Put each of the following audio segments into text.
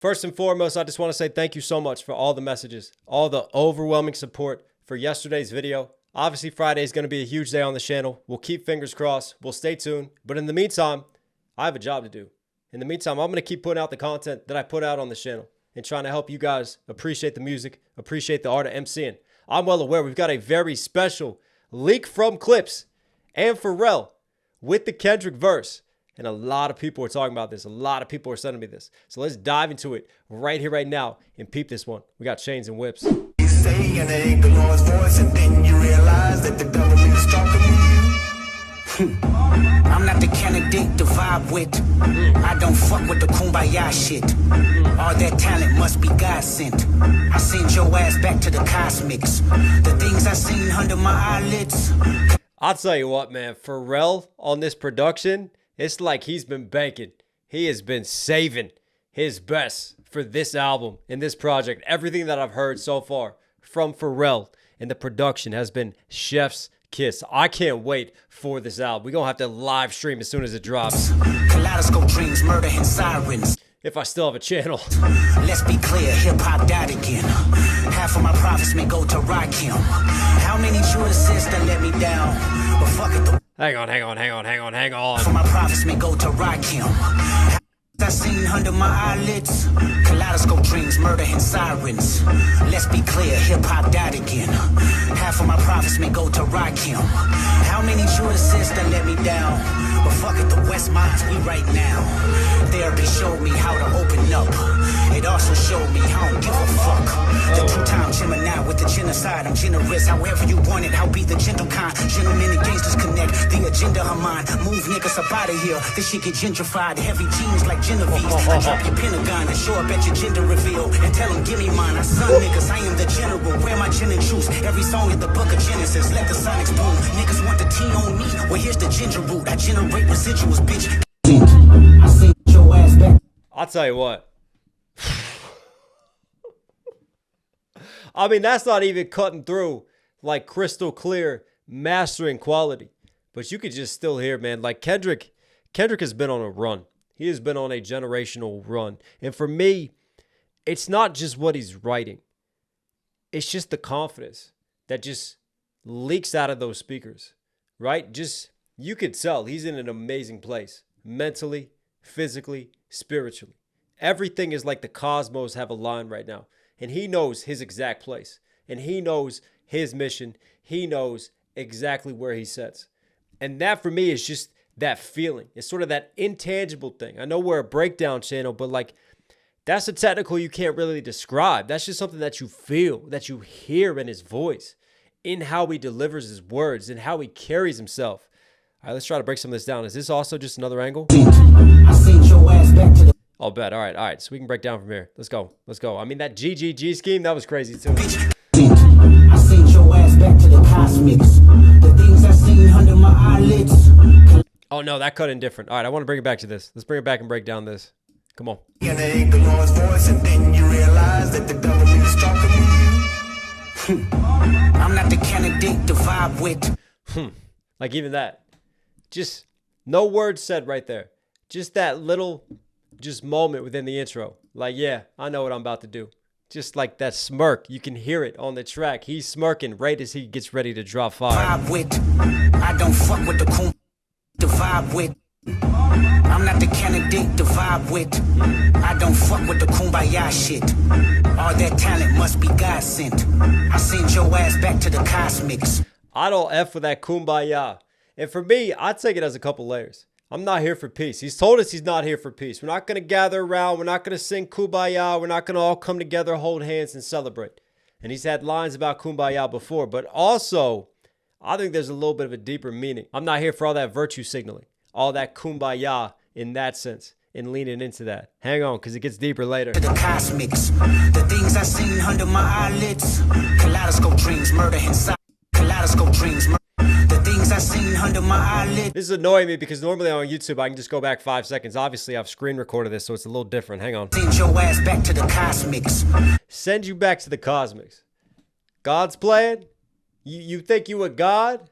First and foremost, I just want to say thank you so much for all the messages, all the overwhelming support for yesterday's video. Obviously, Friday is going to be a huge day on the channel. We'll keep fingers crossed. We'll stay tuned. But in the meantime, I have a job to do. In the meantime, I'm going to keep putting out the content that I put out on the channel and trying to help you guys appreciate the music, appreciate the art of MCing. I'm well aware we've got a very special leak from Clips and Pharrell with the Kendrick verse. And a lot of people are talking about this. A lot of people are sending me this. So let's dive into it right here, right now, and peep this one. We got chains and whips. You say and they ignore his voice, and then you realize that the government is talking to you. I'm not the candidate to vibe with. I don't fuck with the kumbaya shit. All that talent must be God sent. I send your ass back to the cosmics. The things I seen under my eyelids. I'll tell you what, man. Pharrell on this production, it's like he's been banking. He has been saving his best for this album and this project. Everything that I've heard so far from Pharrell and the production has been chef's kiss. I can't wait for this album. We're going to have to live stream as soon as it drops. Kaleidoscope dreams, murder and sirens. If I still have a channel. Let's be clear, hip-hop died again. Half of my profits may go to Rakim. How many Judases that let me down? But fuck it. Hang on. Half of my profits may go to Rakim. I seen under my eyelids. Kaleidoscope dreams, murder and sirens. Let's be clear, hip-hop died again. Half of my profits may go to Rakim. How many Judases that let me down? But fuck it, the West Mines, we right now. Therapy showed me how to open up. It also showed me I don't give a fuck. The two-time Gemini with the genocide. I'm generous, however you want it. I'll be the gentle kind. Gentlemen and gangsters connect. The agenda of mine. Move niggas up out of here. This shit get gentrified. Heavy jeans like Genevieve. I drop your Pentagon and show up at your gender reveal. And tell them, give me mine. I son niggas, I am the general. Wear my gin and juice. Every song in the book of Genesis. Let the sonics boom. Niggas want the tea on me. Well, here's the ginger root. I generate residuals, bitch. I see your ass back. I'll tell you what. I mean, that's not even cutting through like crystal clear mastering quality. But you could just still hear, man, like Kendrick has been on a run. He has been on a generational run. And for me, it's not just what he's writing. It's just the confidence that just leaks out of those speakers, right? Just, you could tell he's in an amazing place. Mentally, physically, spiritually. Everything is like the cosmos have aligned right now. And he knows his exact place. And he knows his mission. He knows exactly where he sits. And that for me is just that feeling. It's sort of that intangible thing. I know we're a breakdown channel, but like that's a technical you can't really describe. That's just something that you feel, that you hear in his voice, in how he delivers his words, and how he carries himself. All right, let's try to break some of this down. Is this also just another angle? I seen your ass back to the I'll bet. All right. So we can break down from here. Let's go. I mean, that GGG scheme, that was crazy too. I seen your ass back to the cosmics. The things I seen under my eyelids. Oh no, that cut in different. All right, I want to bring it back to this. Let's bring it back and break down this. Come on. And they ignore his voice, and then you realize that the government is talking to you. I'm not the candidate to vibe with. Like even that. Just no words said right there. Just that little moment within the intro. Like, yeah, I know what I'm about to do. Just like that smirk. You can hear it on the track. He's smirking right as he gets ready to drop fire. Vibe with. I don't fuck with the cool to vibe with. I'm not the candidate to vibe with. I don't fuck with the kumbaya shit. All that talent must be God sent. I send your ass back to the cosmics. I don't F with that kumbaya. And for me, I take it as a couple layers. I'm not here for peace. He's told us he's not here for peace. We're not going to gather around. We're not going to sing kumbaya. We're not going to all come together, hold hands, and celebrate. And he's had lines about kumbaya before. But also, I think there's a little bit of a deeper meaning. I'm not here for all that virtue signaling. All that kumbaya in that sense. And leaning into that. Hang on, because it gets deeper later. The cosmics. The things I seen under my eyelids. Kaleidoscope dreams, murder and kaleidoscope dreams, the things I seen under my eyelids. This is annoying me because normally on YouTube I can just go back 5 seconds. Obviously I've screen recorded this, so it's a little different. Hang on. Send your ass back to the cosmics. Send you back to the cosmics. God's plan? You think you a god?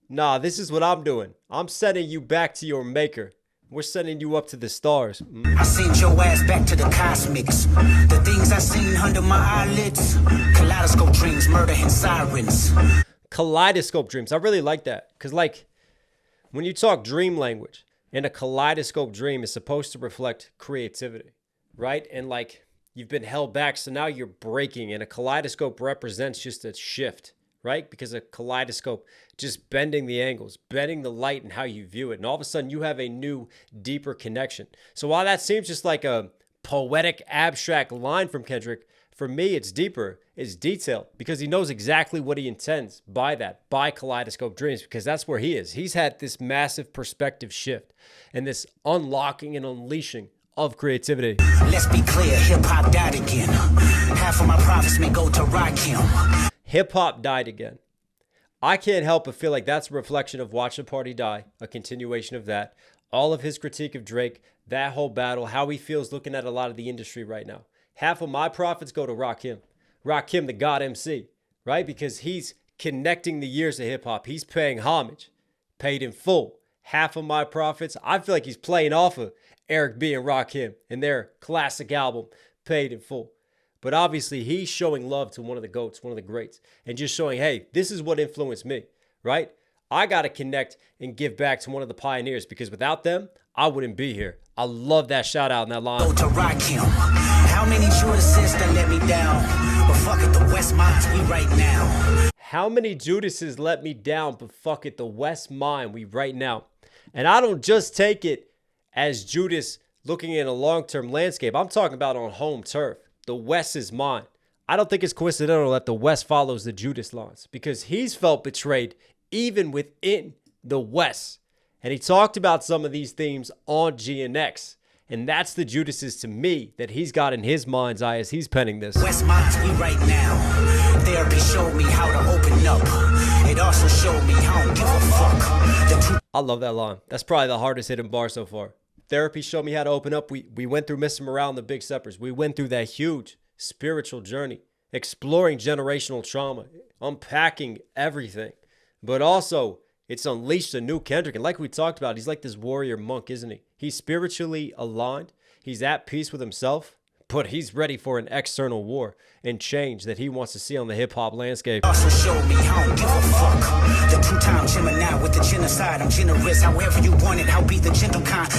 Nah, this is what I'm doing. I'm sending you back to your maker. We're sending you up to the stars. I send your ass back to the cosmics. The things I seen under my eyelids. Kaleidoscope dreams, murder and sirens. Kaleidoscope dreams. I really like that. Because, like, when you talk dream language, and a kaleidoscope dream is supposed to reflect creativity, right? And, like, you've been held back, so now you're breaking. And a kaleidoscope represents just a shift, right? Because a kaleidoscope, just bending the angles, bending the light and how you view it. And all of a sudden, you have a new, deeper connection. So while that seems just like a poetic, abstract line from Kendrick, for me, it's deeper, it's detailed, because he knows exactly what he intends by that, by kaleidoscope dreams, because that's where he is. He's had this massive perspective shift and this unlocking and unleashing of creativity. Let's be clear, hip-hop died again. Half of my profits may go to Rakim. Hip-hop died again. I can't help but feel like that's a reflection of Watch the Party Die, a continuation of that. All of his critique of Drake, that whole battle, how he feels looking at a lot of the industry right now. Half of my profits go to Rakim. Rakim, the God MC, right? Because he's connecting the years of hip-hop. He's paying homage, paid in full. Half of my profits, I feel like he's playing off of Eric B. and Rakim and their classic album, Paid in Full. But obviously, he's showing love to one of the GOATs, one of the greats, and just showing, hey, this is what influenced me, right? I got to connect and give back to one of the pioneers, because without them, I wouldn't be here. I love that shout out in that line. Go to Rakim. How many Judases that let me down? But fuck it, the West Minds, we right now. How many Judases let me down? But fuck it, the West Mind, we right now. And I don't just take it as Judas looking in a long-term landscape. I'm talking about on home turf. The West is mine. I don't think it's coincidental that the West follows the Judas lines, because he's felt betrayed even within the West. And he talked about some of these themes on GNX. And that's the Judases to me that he's got in his mind's eye as he's penning this. West Minds, we right now. Therapy showed me how to open up. It also showed me how I don't give a fuck. I love that line. That's probably the hardest hitting bar so far. Therapy showed me how to open up. We went through Mr. Morale and the Big Steppers. We went through that huge spiritual journey, exploring generational trauma, unpacking everything. But also, it's unleashed a new Kendrick. And like we talked about, he's like this warrior monk, isn't he? He's spiritually aligned. He's at peace with himself, but he's ready for an external war and change that he wants to see on the hip-hop landscape. Also showed me how I don't give a fuck. The two-time Gemini with the genocide. I'm generous, however you want it. I'll be the gentle kind.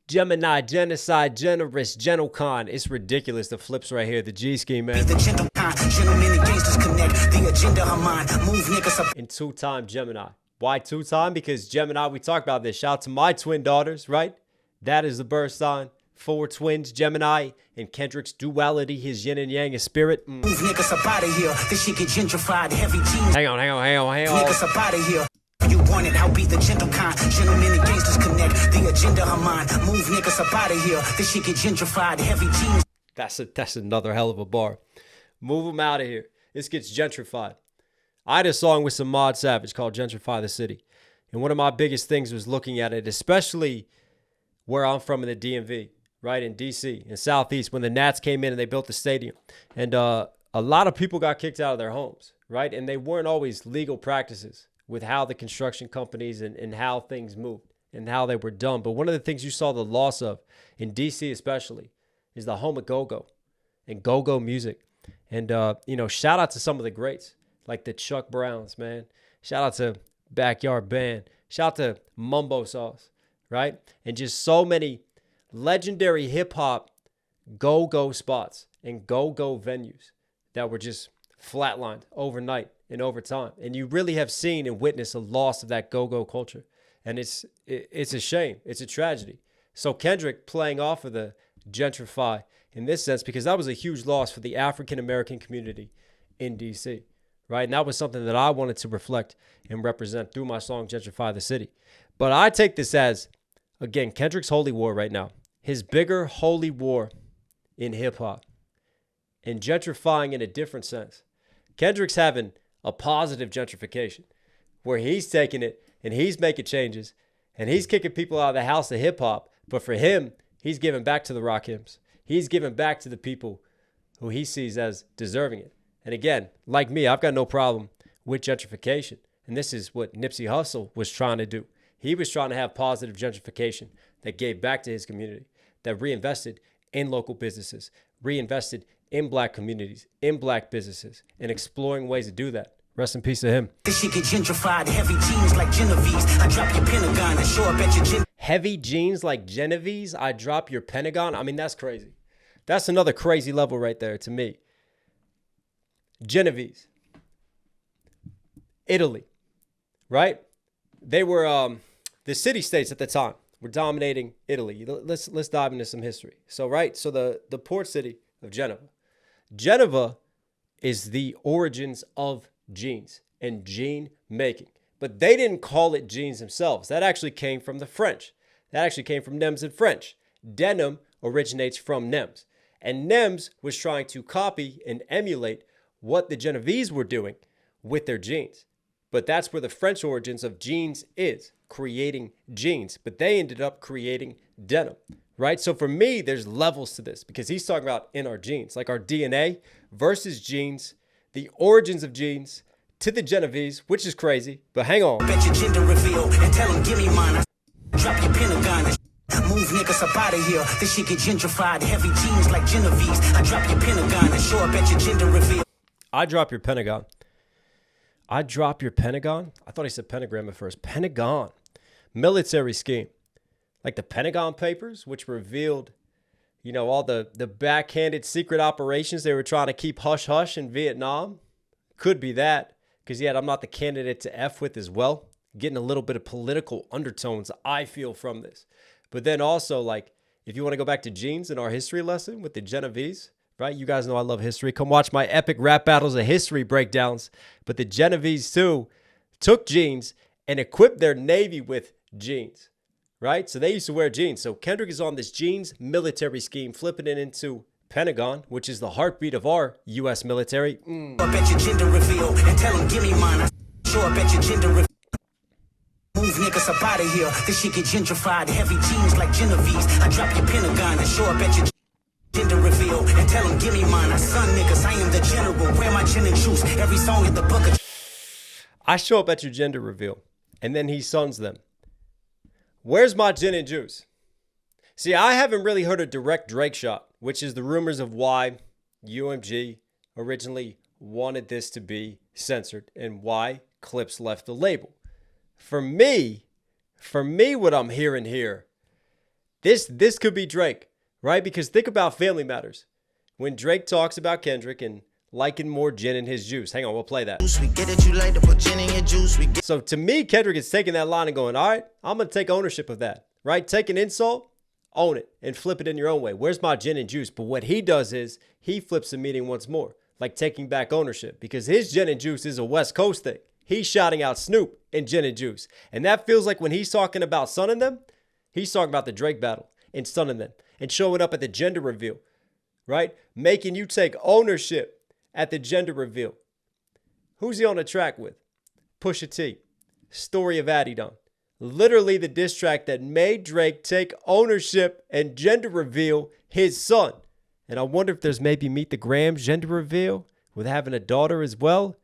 Gemini, genocide, generous, gentle con. It's ridiculous. The flips right here. The G scheme, man. Be the gentle kind. Gentlemen and gangsters connect. The agenda of mine. Move niggas up. And two-time Gemini. Why two-time? Because Gemini, we talked about this. Shout out to my twin daughters, right? That is the birth sign. 4 twins, Gemini, and Kendrick's duality, his yin and yang, his spirit. Move niggas up out of here. This shit get gentrified. Heavy jeans. Hang on. Niggas up out of here. You want it, I'll be the gentle kind. Gentlemen and gangsters connect. The agenda of mine. Move niggas up out of here. This shit get gentrified. Heavy jeans. That's another hell of a bar. Move them out of here. This gets gentrified. I had a song with some Mod Savage called Gentrify the City. And one of my biggest things was looking at it, especially where I'm from in the DMV, right, in D.C., in Southeast, when the Nats came in and they built the stadium. And a lot of people got kicked out of their homes, right? And they weren't always legal practices with how the construction companies and how things moved and how they were done. But one of the things you saw the loss of, in D.C. especially, is the home of go-go and go-go music. And, shout out to some of the greats, like the Chuck Browns, man. Shout out to Backyard Band. Shout out to Mumbo Sauce, right? And just so many legendary hip-hop go-go spots and go-go venues that were just flatlined overnight and over time. And you really have seen and witnessed a loss of that go-go culture. And it's a shame. It's a tragedy. So Kendrick playing off of the gentrify in this sense, because that was a huge loss for the African-American community in D.C., right? And that was something that I wanted to reflect and represent through my song, Gentrify the City. But I take this as, again, Kendrick's holy war right now. His bigger holy war in hip-hop. And gentrifying in a different sense. Kendrick's having a positive gentrification where he's taking it and he's making changes and he's kicking people out of the house of hip-hop. But for him, he's giving back to the Rakims. He's giving back to the people who he sees as deserving it. And again, like me, I've got no problem with gentrification. And this is what Nipsey Hussle was trying to do. He was trying to have positive gentrification that gave back to his community, that reinvested in local businesses, reinvested in black communities, in black businesses, and exploring ways to do that. Rest in peace to him. This shit get gentrified, heavy jeans like Genevieve's. I drop your Pentagon and show up at your Heavy jeans like Genevieve's, I drop your Pentagon. I mean, that's crazy. That's another crazy level right there to me. Genevieve's. Italy, right? They were the city-states at the time were dominating Italy. Let's dive into some history. So, right, so the port city of Geneva. Geneva is the origins of jeans and jean making. But they didn't call it jeans themselves. That actually came from the French. That actually came from Nems in French. Denim originates from Nems. And Nems was trying to copy and emulate what the Genevese were doing with their jeans. But that's where the French origins of jeans is, creating jeans. But they ended up creating denim, right? So for me, there's levels to this because he's talking about in our genes, like our DNA versus jeans, the origins of jeans to the Genevese, which is crazy. But hang on. Bet your gender reveal and tell them give me mine. Drop your Pentagon. Move niggas up out of here. This shit get gentrified. Heavy jeans like Genevieve's. I drop your Pentagon and show up at your gender reveal. I drop your Pentagon. I drop your Pentagon? I thought he said pentagram at first. Pentagon. Military scheme. Like the Pentagon Papers, which revealed, you know, all the backhanded secret operations they were trying to keep hush-hush in Vietnam. Could be that. Because, yet I'm not the candidate to F with as well. Getting a little bit of political undertones, I feel, from this. But then also, like, if you want to go back to jeans in our history lesson with the Genevese, right? You guys know I love history. Come watch my epic rap battles of history breakdowns. But the Genevese, too, took jeans and equipped their Navy with jeans, right? So they used to wear jeans. So Kendrick is on this jeans military scheme, flipping it into Pentagon, which is the heartbeat of our U.S. military. Up at your gender reveal and tell them give me mine. Show up at your gender reveal. Move niggas up out of here. This shit get gentrified. Heavy jeans like Genevieve's. I drop your Pentagon and show up at your gender reveal and tell them give me mine. I son niggas, I am the general. Wear my gin and juice. Every song in the book of... I show up at your gender reveal and then he sons them. Where's my gin and juice? See, I haven't really heard a direct Drake shot, which is the rumors of why UMG originally wanted this to be censored and why Clips left the label. For me, what I'm hearing here, this could be Drake, right? Because think about Family Matters. When Drake talks about Kendrick and liking more gin in his juice. Hang on, we'll play that. We get it, you like to put gin in your juice. So to me, Kendrick is taking that line and going, all right, I'm going to take ownership of that, right? Take an insult, own it, and flip it in your own way. Where's my gin and juice? But what he does is he flips the meaning once more, like taking back ownership, because his gin and juice is a West Coast thing. He's shouting out Snoop in gin and juice. And that feels like when he's talking about sunning them, he's talking about the Drake battle and sunning them and showing up at the gender reveal, right? Making you take ownership at the gender reveal. Who's he on the track with? Pusha T. Story of Adidon. Literally the diss track that made Drake take ownership and gender reveal his son. And I wonder if there's maybe Meet the Grams gender reveal with having a daughter as well.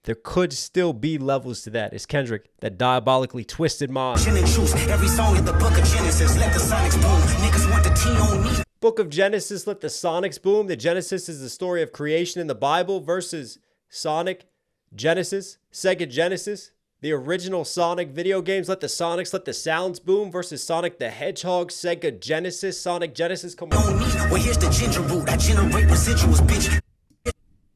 There could still be levels to that. It's Kendrick, that diabolically twisted mind. Every song in the book of Genesis, let the sonics boom. Niggas want the T on me. Book of Genesis, let the sonics boom. The Genesis is the story of creation in the Bible versus Sonic Genesis, Sega Genesis. The original Sonic video games, let the sonics, let the sounds boom versus Sonic the Hedgehog, Sega Genesis, Sonic Genesis. Come on. Well, here's the ginger root. I generate residuals, bitch.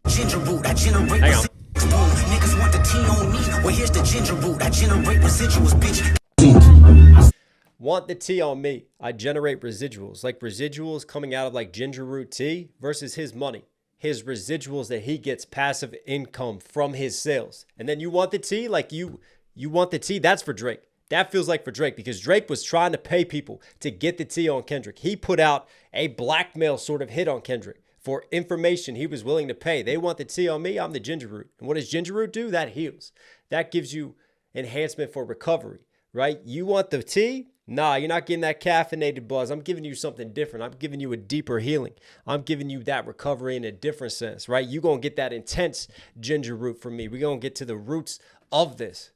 Ginger root. I generate residuals. Niggas want the T on me. Well, here's the ginger root. I generate residuals, bitch. Want the tea on me. I generate residuals. Like residuals coming out of like ginger root tea versus his money. His residuals that he gets passive income from his sales. And then you want the tea? Like you want the tea? That's for Drake. That feels like for Drake because Drake was trying to pay people to get the tea on Kendrick. He put out a blackmail sort of hit on Kendrick for information he was willing to pay. They want the tea on me. I'm the ginger root. And what does ginger root do? That heals. That gives you enhancement for recovery, right? You want the tea? Nah, you're not getting that caffeinated buzz. I'm giving you something different. I'm giving you a deeper healing. I'm giving you that recovery in a different sense, right? You're going to get that intense ginger root from me. We're going to get to the roots of this.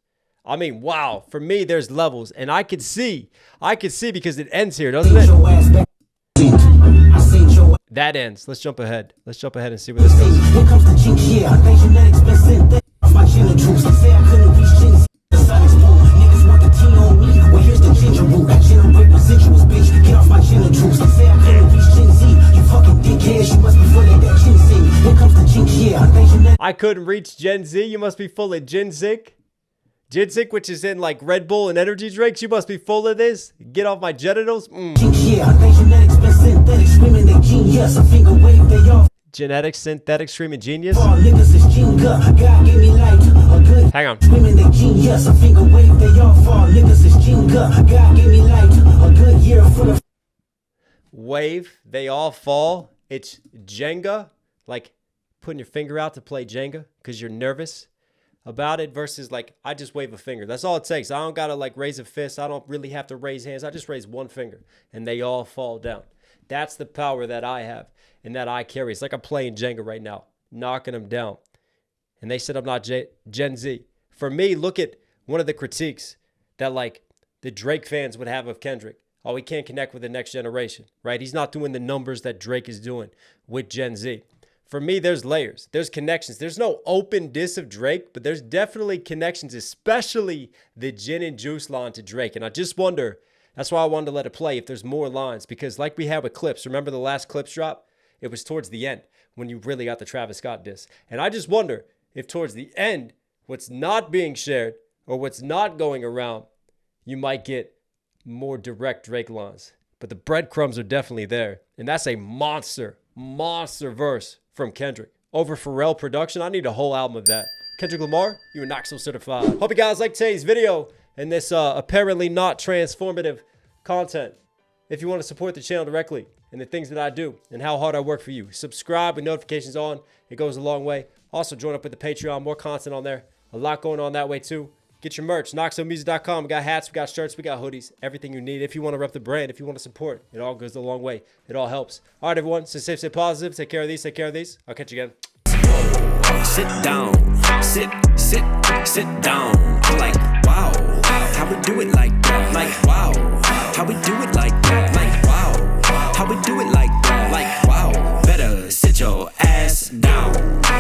I mean, wow. For me, there's levels, and I could see because it ends here, doesn't it? That ends. Let's jump ahead. Let's jump ahead and see where this goes. Here comes the chink here. I think genetics been sent there. My chilling troops say I couldn't reach chins. The sonic spoon. Niggas want the tea on me. Well, here's the ginger root. Generate residuals, bitch. Get off my chilling troops. Say I couldn't reach chin Z. You fucking dickhead. You must be full of that chin Z. Here comes the chink here. I think genetics. I couldn't reach Gen Z. You must be full of ginseng. Ginseng, which is in like Red Bull and energy drinks. You must be full of this. Get off my genitals. Yeah, I think genetics been synthetic, screaming they genius. A finger wave, they off. Genetic, synthetic, screaming genius. All niggas is Jenga. God gave me light. A good. Hang on. Screaming they genius. A finger wave, they off. All niggas is Jenga. God gave me light. A good year full of. Wave, they all fall. It's Jenga, like putting your finger out to play Jenga because you're nervous about it versus like I just wave a finger. That's all it takes. I don't gotta like raise a fist. I don't really have to raise hands. I just raise one finger and they all fall down. That's the power that I have and that I carry. It's like I'm playing Jenga right now, knocking them down. And they said I'm not Gen Z. For me, look at one of the critiques that like the Drake fans would have of Kendrick. Oh, he can't connect with the next generation, right? He's not doing the numbers that Drake is doing with Gen Z. For me, there's layers. There's connections. There's no open diss of Drake, but there's definitely connections, especially the gin and juice line to Drake. And I just wonder, that's why I wanted to let it play, if there's more lines. Because like we had with Clips, remember the last Clips drop? It was towards the end when you really got the Travis Scott diss. And I just wonder if towards the end, what's not being shared or what's not going around, you might get more direct Drake lines. But the breadcrumbs are definitely there. And that's a monster verse from Kendrick. Over Pharrell production, I need a whole album of that. Kendrick Lamar, you are Knox Hill certified. Hope you guys like today's video and this apparently not transformative content. If you want to support the channel directly and the things that I do and how hard I work for you, subscribe with notifications on. It goes a long way. Also join up with the Patreon, more content on there. A lot going on that way too. Get your merch, knoxhillmusic.com. We got hats, we got shirts, we got hoodies, everything you need. If you want to rep the brand, if you want to support, it all goes a long way. It all helps. All right, everyone, stay safe, stay positive. Take care of these, take care of these. I'll catch you again. Sit down, sit down. I'm like, wow, how we do it like that? Like,